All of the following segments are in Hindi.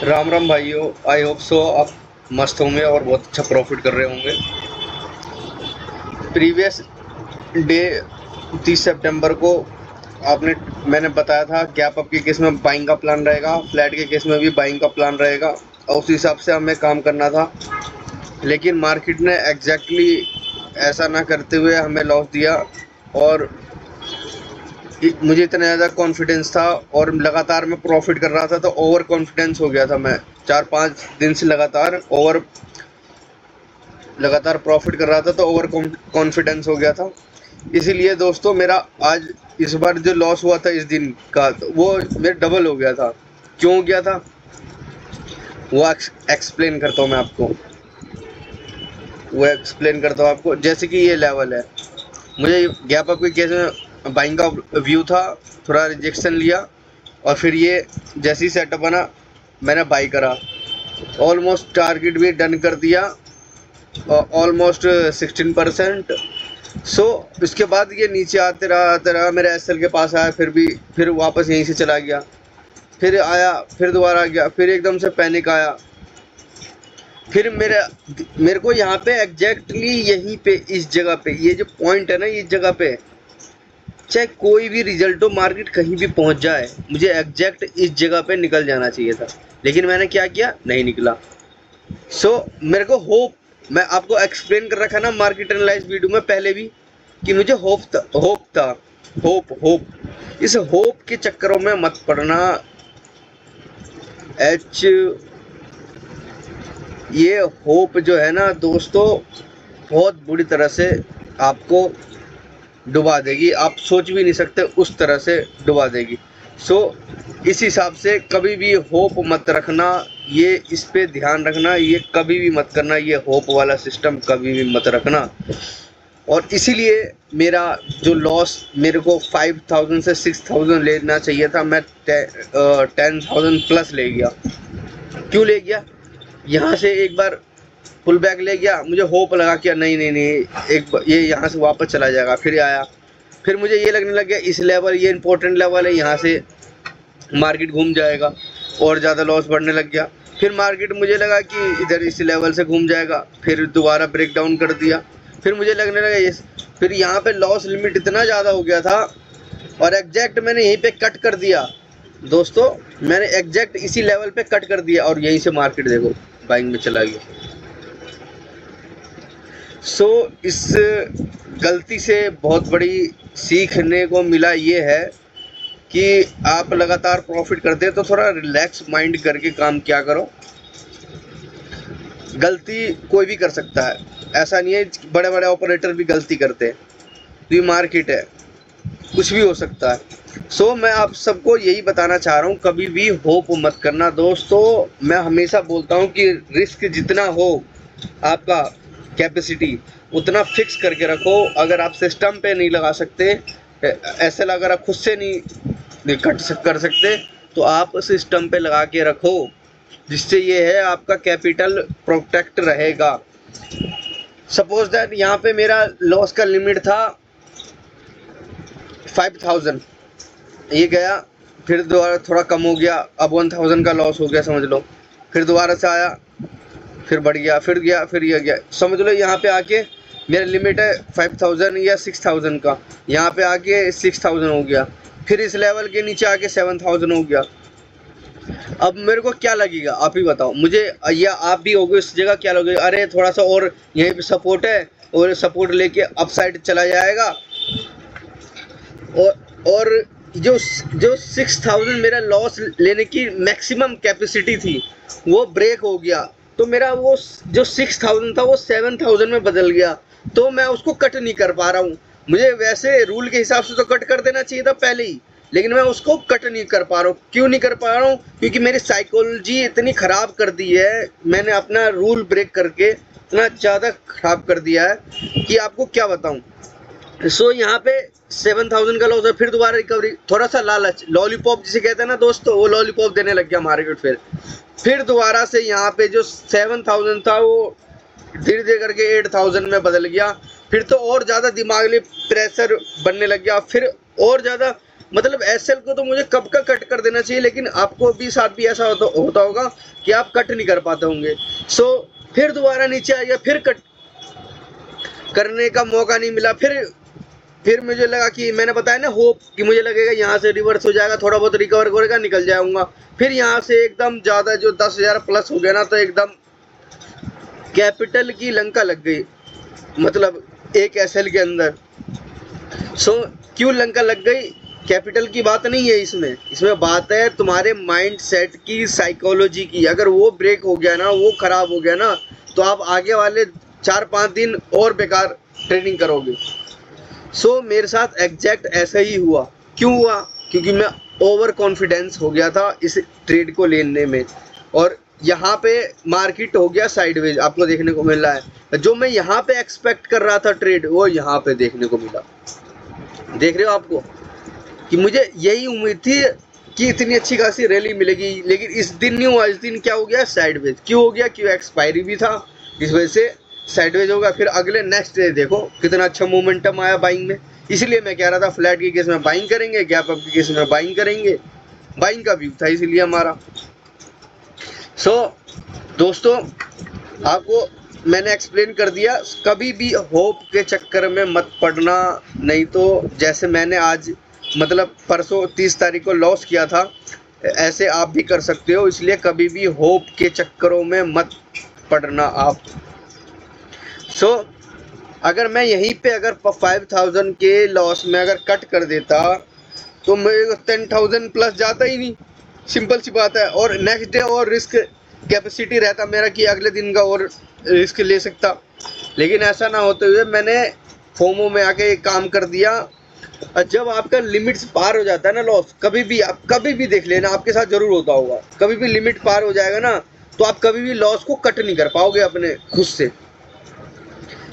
राम राम भाइयों। आई होप सो आप मस्त होंगे और बहुत अच्छा प्रॉफिट कर रहे होंगे। प्रीवियस डे 30 सितंबर को आपने मैंने बताया था गैप अप के केस में बाइंग का प्लान रहेगा, फ्लैट के केस में भी बाइंग का प्लान रहेगा और उस हिसाब से हमें काम करना था। लेकिन मार्केट ने एग्जैक्टली ऐसा ना करते हुए हमें लॉस दिया और मुझे इतना ज़्यादा कॉन्फिडेंस था और लगातार मैं प्रॉफिट कर रहा था तो ओवर कॉन्फिडेंस हो गया था। मैं 4-5 दिन से लगातार प्रॉफिट कर रहा था तो ओवर कॉन्फिडेंस हो गया था। इसीलिए दोस्तों मेरा आज इस बार जो लॉस हुआ था इस दिन का तो वो मेरा डबल हो गया था। क्यों हो गया था वो एक्सप्लेन करता हूँ मैं आपको। जैसे कि ये लेवल है, मुझे गैप अप के केस में बाइंग का व्यू था, थोड़ा रिजेक्शन लिया और फिर ये जैसी सेटअप बना मैंने बाई करा, ऑलमोस्ट टारगेट भी डन कर दिया, ऑलमोस्ट 16%। सो इसके बाद ये नीचे आते रहा मेरे एसएल के पास आया, फिर वापस यहीं से चला गया, फिर आया, फिर दोबारा आ गया, फिर एकदम से पैनिक आया। फिर मेरे को यहाँ पे एग्जैक्टली यहीं पे इस जगह पे ये जो पॉइंट है ना, इस जगह पे चाहे कोई भी रिजल्ट हो, मार्केट कहीं भी पहुंच जाए, मुझे एग्जैक्ट इस जगह पे निकल जाना चाहिए था। लेकिन मैंने क्या किया, नहीं निकला। मेरे को होप, मैं आपको एक्सप्लेन कर रखा ना मार्केट एनालाइज वीडियो में पहले भी कि मुझे होप होप इस होप के चक्करों में मत पड़ना। एच ये होप जो है ना दोस्तों, बहुत बुरी तरह से आपको डुबा देगी। आप सोच भी नहीं सकते उस तरह से डुबा देगी। सो इस हिसाब से कभी भी होप मत रखना, ये इस पे ध्यान रखना, ये कभी भी मत करना, ये होप वाला सिस्टम कभी भी मत रखना। और इसीलिए मेरा जो लॉस, मेरे को 5000 से 6000 लेना चाहिए था, मैं 10,000 प्लस ले गया। क्यों ले गया, यहाँ से एक बार पुल बैक ले गया, मुझे होप लगा कि नहीं नहीं नहीं ये यहाँ से वापस चला जाएगा। फिर आया, फिर मुझे ये लगने लग गया इस लेवल, ये इंपॉर्टेंट लेवल है, यहाँ से मार्केट घूम जाएगा और ज़्यादा लॉस बढ़ने लग गया। फिर मार्केट मुझे लगा कि इधर इस लेवल से घूम जाएगा, फिर दोबारा ब्रेक डाउन कर दिया। फिर मुझे लगने लगा ये, फिर यहाँ पे लॉस लिमिट इतना ज़्यादा हो गया था और एग्जैक्ट मैंने यहीं पे कट कर दिया दोस्तों। मैंने एग्जैक्ट इसी लेवल पे कट कर दिया और यहीं से मार्केट देखो बाइंग में चला गया। इस गलती से बहुत बड़ी सीखने को मिला ये है कि आप लगातार प्रॉफिट करते हैं तो थोड़ा रिलैक्स माइंड करके काम किया करो। गलती कोई भी कर सकता है, ऐसा नहीं है, बड़े बड़े ऑपरेटर भी गलती करते हैं, तो ये मार्केट है, कुछ भी हो सकता है। मैं आप सबको यही बताना चाह रहा हूँ, कभी भी होप मत करना दोस्तों। मैं हमेशा बोलता हूँ कि रिस्क जितना हो आपका कैपेसिटी उतना फिक्स करके रखो। अगर आप सिस्टम पे नहीं लगा सकते, ऐसे अगर आप खुद से नहीं कर सकते तो आप सिस्टम पे लगा के रखो, जिससे ये है आपका कैपिटल प्रोटेक्ट रहेगा। सपोज दैट यहाँ पे मेरा लॉस का लिमिट था 5000, ये गया, फिर दोबारा थोड़ा कम हो गया, अब 1000 का लॉस हो गया समझ लो। फिर दोबारा से आया, फिर बढ़ गया, फिर गया, फिर ये गया, समझ लो यहाँ पे आके मेरा लिमिट है 5000 या 6000 का, यहाँ पे आके 6000 हो गया, फिर इस लेवल के नीचे आके 7000 हो गया। अब मेरे को क्या लगेगा आप ही बताओ मुझे, या आप भी होगे इस जगह, क्या लगेगा, अरे थोड़ा सा और यहीं पे सपोर्ट है और सपोर्ट लेके अपसाइड चला जाएगा। और जो जो 6000 मेरा लॉस लेने की मैक्सिमम कैपेसिटी थी वो ब्रेक हो गया, तो मेरा वो जो 6000 था वो 7000 में बदल गया, तो मैं उसको कट नहीं कर पा रहा हूँ। मुझे वैसे रूल के हिसाब से तो कट कर देना चाहिए था पहले ही, लेकिन मैं उसको कट नहीं कर पा रहा हूँ। क्यों नहीं कर पा रहा हूँ, क्योंकि मेरी साइकोलॉजी इतनी ख़राब कर दी है, मैंने अपना रूल ब्रेक करके इतना ज़्यादा ख़राब कर दिया है कि आपको क्या बताऊँ। यहाँ पे 7000 का लॉस है, फिर दोबारा रिकवरी, थोड़ा सा लालच, लॉलीपॉप जिसे कहते हैं ना दोस्तों, वो लॉलीपॉप देने लग गया मार्केट। फिर दोबारा से यहाँ पे जो 7000 था वो धीरे धीरे करके 8000 में बदल गया। फिर तो और ज़्यादा दिमाग में प्रेशर बनने लग गया, फिर और ज़्यादा मतलब एसएल को तो मुझे कब का कट कर देना चाहिए, लेकिन आपको भी साथ भी ऐसा होता होगा कि आप कट नहीं कर पाते होंगे। सो फिर दोबारा नीचे आ गया, फिर कट करने का मौका नहीं मिला। फिर मुझे लगा कि मैंने बताया ना होप कि मुझे लगेगा यहाँ से रिवर्स हो जाएगा, थोड़ा बहुत रिकवर करेगा, निकल जाऊंगा। फिर यहाँ से एकदम ज़्यादा जो 10,000 प्लस हो गया ना, तो एकदम कैपिटल की लंका लग गई, मतलब एक एसएल के अंदर। सो क्यों लंका लग गई? कैपिटल की बात नहीं है इसमें बात है तुम्हारे माइंड सेट की, साइकोलॉजी की। अगर वो ब्रेक हो गया ना, वो खराब हो गया ना, तो आप आगे वाले 4-5 दिन और बेकार ट्रेडिंग करोगे। सो मेरे साथ एग्जैक्ट ऐसा ही हुआ। क्यों हुआ? क्योंकि मैं ओवर कॉन्फिडेंस हो गया था इस ट्रेड को लेने में, और यहाँ पे मार्केट हो गया साइडवेज, आपको देखने को मिल रहा है। जो मैं यहाँ पे एक्सपेक्ट कर रहा था ट्रेड, वो यहाँ पे देखने को मिला। देख रहे हो आपको कि मुझे यही उम्मीद थी कि इतनी अच्छी खासी रैली मिलेगी, लेकिन इस दिन नहीं हुआ। इस दिन क्या हो गया? साइडवेज। क्यों हो गया? क्यों? एक्सपायरी भी था, इस वजह से साइडवेज होगा। फिर अगले नेक्स्ट डे देखो कितना अच्छा मोमेंटम आया बाइंग में। इसलिए मैं कह रहा था फ्लैट के केस में बाइंग करेंगे, गैप अप के केस में बाइंग करेंगे। बाइंग का व्यू था इसलिए हमारा। सो दोस्तों, आपको मैंने एक्सप्लेन कर दिया। कभी भी होप के चक्कर में मत पड़ना, नहीं तो जैसे मैंने आज मतलब परसों 30 तारीख को लॉस किया था, ऐसे आप भी कर सकते हो। इसलिए कभी भी होप के चक्करों में मत पड़ना आप। सो अगर मैं यहीं पे अगर 5,000 के लॉस में अगर कट कर देता, तो मेरे 10,000 प्लस जाता ही नहीं। सिंपल सी बात है। और नेक्स्ट डे और रिस्क कैपेसिटी रहता मेरा कि अगले दिन का और रिस्क ले सकता, लेकिन ऐसा ना होते हुए मैंने फोमो में आके एक काम कर दिया। जब आपका लिमिट्स पार हो जाता है ना लॉस, कभी भी देख लेना, आपके साथ जरूर होता होगा। कभी भी लिमिट पार हो जाएगा ना, तो आप कभी भी लॉस को कट नहीं कर पाओगे अपने खुद से,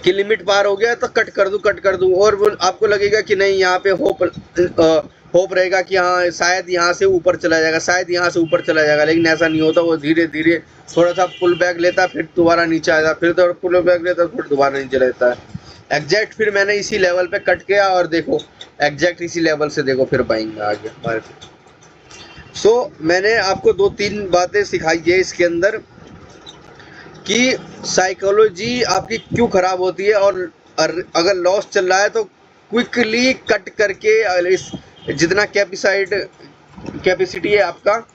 कि लिमिट पार हो गया तो कट कर दूं। और वो आपको लगेगा कि नहीं, यहाँ पे होप रहेगा कि हाँ शायद यहाँ से ऊपर चला जाएगा, शायद यहाँ से ऊपर चला जाएगा, लेकिन ऐसा नहीं होता। वो धीरे धीरे थोड़ा सा पुल बैक लेता, फिर दोबारा नीचे आता, फिर तो पुल बैक लेता, फिर दोबारा नीचे रहता है। एग्जैक्ट फिर मैंने इसी लेवल पे कट किया, और देखो एग्जैक्ट इसी लेवल से देखो फिर बाइंग में आ गया मार्केट। सो मैंने आपको 2-3 बातें सिखाई है इसके अंदर कि साइकोलॉजी आपकी क्यों खराब होती है, और अगर लॉस चल रहा है तो क्विकली कट करके इस जितना कैपेसिटी है आपका,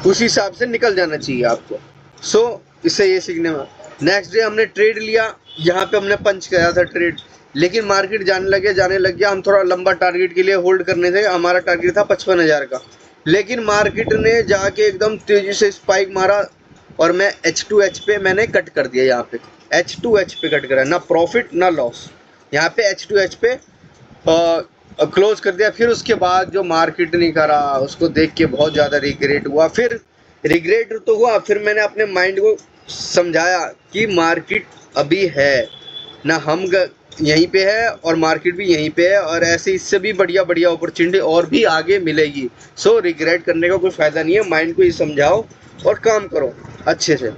उस हिसाब से निकल जाना चाहिए आपको। सो इससे ये सीखने में, नेक्स्ट डे हमने ट्रेड लिया, यहाँ पे हमने पंच किया था ट्रेड, लेकिन मार्केट जाने लग गया। हम थोड़ा लंबा टारगेट के लिए होल्ड करने थे, हमारा टारगेट था 55,000 का, लेकिन मार्केट ने जाके एकदम तेजी से स्पाइक मारा, और मैं H2H पे मैंने कट कर दिया। यहाँ पे H2H पे कट करा, ना प्रॉफिट ना लॉस, यहाँ पे H2H पे क्लोज कर दिया। फिर उसके बाद जो मार्केट नहीं करा, उसको देख के बहुत ज़्यादा रिग्रेट हुआ। फिर रिग्रेट तो हुआ, फिर मैंने अपने माइंड को समझाया कि मार्केट अभी है ना, हम यहीं पे है और मार्केट भी यहीं पे है, और ऐसे इससे भी बढ़िया अपॉर्चुनिटी और भी आगे मिलेगी। सो रिग्रेट करने का कोई फ़ायदा नहीं है। माइंड को ये समझाओ और काम करो अच्छे से।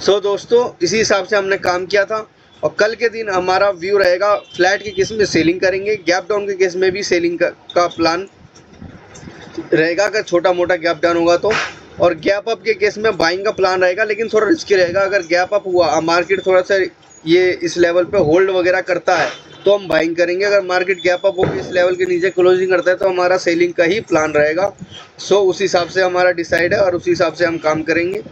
सो दोस्तों, इसी हिसाब से हमने काम किया था। और कल के दिन हमारा व्यू रहेगा, फ्लैट के केस में सेलिंग करेंगे, गैप डाउन के केस में भी सेलिंग का प्लान रहेगा अगर छोटा मोटा गैप डाउन होगा तो, और गैप अप के केस में बाइंग का प्लान रहेगा, लेकिन थोड़ा रिस्की रहेगा। अगर गैप अप हुआ, मार्केट थोड़ा सा ये इस लेवल पे होल्ड वगैरह करता है, तो हम बाइंग करेंगे। अगर मार्केट गैप अप होकर इस लेवल के नीचे क्लोजिंग करता है, तो हमारा सेलिंग का ही प्लान रहेगा। सो उस हिसाब से हमारा डिसाइड है, और उसी हिसाब से हम काम करेंगे।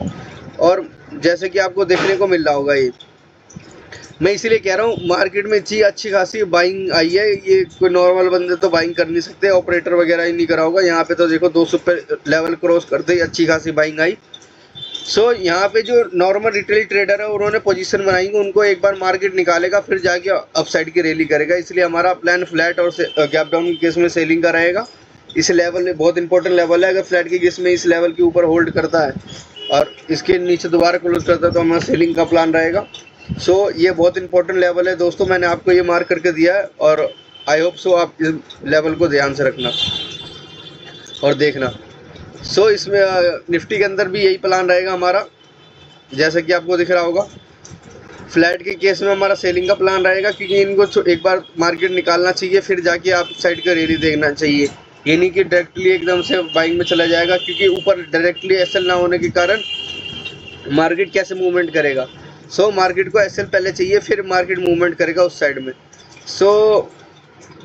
और जैसे कि आपको देखने को मिल रहा होगा, ये मैं इसीलिए कह रहा हूँ, मार्केट में इतनी अच्छी खासी बाइंग आई है, ये कोई नॉर्मल बंदे तो बाइंग कर नहीं सकते, ऑपरेटर वगैरह ही नहीं करा होगा। यहाँ पे तो देखो 200 पे लेवल क्रॉस करते ही अच्छी खासी बाइंग आई। सो यहाँ पे जो नॉर्मल रिटेल ट्रेडर है, उन्होंने पोजीशन बनाएंगे, उनको एक बार मार्केट निकालेगा, फिर जाके अपसाइड की रैली करेगा। इसलिए हमारा प्लान फ्लैट और गैप डाउन के केस में सेलिंग का रहेगा। इस लेवल में बहुत इंपॉर्टेंट लेवल है। अगर फ्लैट के केस में इस लेवल के ऊपर होल्ड करता है और इसके नीचे दोबारा क्लोज करता है, तो हमारा सेलिंग का प्लान रहेगा। सो ये बहुत इंपॉर्टेंट लेवल है दोस्तों, मैंने आपको ये मार्क करके दिया है, और आई होप सो आप इस लेवल को ध्यान से रखना और देखना। सो इसमें निफ्टी के अंदर भी यही प्लान रहेगा हमारा, जैसा कि आपको दिख रहा होगा। फ्लैट के केस में हमारा सेलिंग का प्लान रहेगा, क्योंकि इनको एक बार मार्केट निकालना चाहिए, फिर जाके आप साइड का रैली देखना चाहिए। ये नहीं कि डायरेक्टली एकदम से बाइंग में चला जाएगा, क्योंकि ऊपर डायरेक्टली एसएल ना होने के कारण मार्केट कैसे मूवमेंट करेगा। सो मार्केट को एसएल पहले चाहिए, फिर मार्केट मूवमेंट करेगा उस साइड में। सो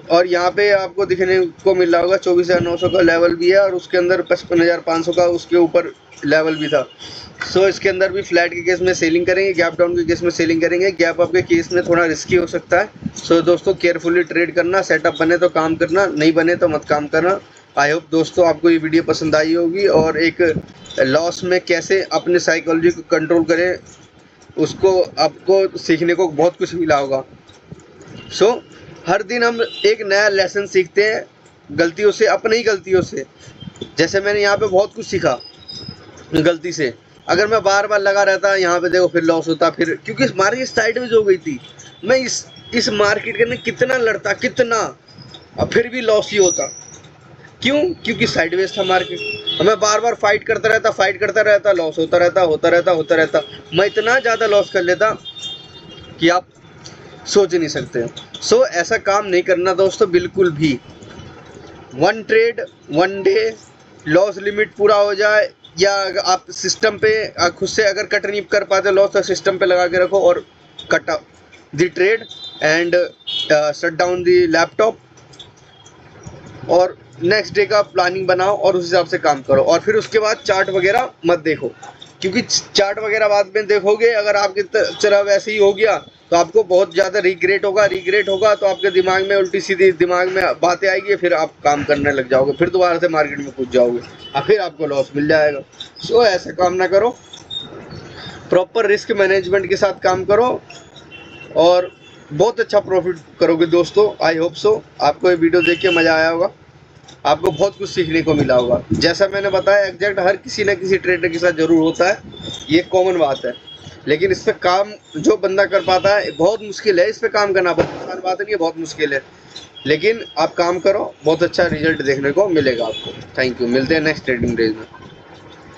और यहाँ पे आपको दिखने को मिल रहा होगा 24,900 का लेवल भी है, और उसके अंदर 55,500 का उसके ऊपर लेवल भी था। सो इसके अंदर भी फ्लैट के केस में सेलिंग करेंगे, गैप डाउन के केस में सेलिंग करेंगे। गैप अप के केस में थोड़ा रिस्की हो सकता है। सो दोस्तों केयरफुली ट्रेड करना, सेटअप बने तो काम करना, नहीं बने तो मत काम करना। आई होप दोस्तों आपको ये वीडियो पसंद आई होगी, और एक लॉस में कैसे अपने साइकोलॉजी को कंट्रोल करें उसको आपको सीखने को बहुत कुछ मिला होगा। सो हर दिन हम एक नया लेसन सीखते हैं गलतियों से, अपनी ही गलतियों से। जैसे मैंने यहाँ पे बहुत कुछ सीखा गलती से। अगर मैं बार बार लगा रहता यहाँ पे, देखो फिर लॉस होता, फिर क्योंकि मार्केट साइडवेज हो गई थी। मैं इस मार्केट के लिए कितना लड़ता, कितना, और फिर भी लॉस ही होता। क्यों? क्योंकि साइडवेज था मार्केट। मैं बार बार फाइट करता रहता, लॉस होता रहता। मैं इतना ज़्यादा लॉस कर लेता कि आप सोच नहीं सकते। सो ऐसा काम नहीं करना दोस्तों बिल्कुल भी। One trade one day, loss limit पूरा हो जाए, या आप सिस्टम पे खुद से अगर कट नहीं कर पाते लॉस, तो सिस्टम पे लगा के रखो और cut the trade and shut down the laptop, और नेक्स्ट डे का प्लानिंग बनाओ और उस हिसाब से काम करो। और फिर उसके बाद चार्ट वगैरह मत देखो, क्योंकि चार्ट वगैरह बाद में देखोगे अगर आपकी तरह वैसे ही हो गया तो आपको बहुत ज़्यादा रिग्रेट होगा। तो आपके दिमाग में उल्टी सीधी दिमाग में बातें आएगी, फिर आप काम करने लग जाओगे, फिर दोबारा से मार्केट में कूद जाओगे और फिर आपको लॉस मिल जाएगा। सो ऐसा काम ना करो, प्रॉपर रिस्क मैनेजमेंट के साथ काम करो और बहुत अच्छा प्रॉफिट करोगे दोस्तों। आई होप सो आपको ये वीडियो देख के मज़ा आया होगा, आपको बहुत कुछ सीखने को मिला होगा। जैसा मैंने बताया एग्जैक्ट हर किसी न किसी ट्रेडर के साथ ज़रूर होता है, ये कॉमन बात है। लेकिन इस पर काम जो बंदा कर पाता है बहुत मुश्किल है, इस पर काम करना बहुत आसान बात नहीं है, बहुत मुश्किल है। लेकिन आप काम करो, बहुत अच्छा रिजल्ट देखने को मिलेगा आपको। थैंक यू, मिलते हैं नेक्स्ट ट्रेडिंग डेज में।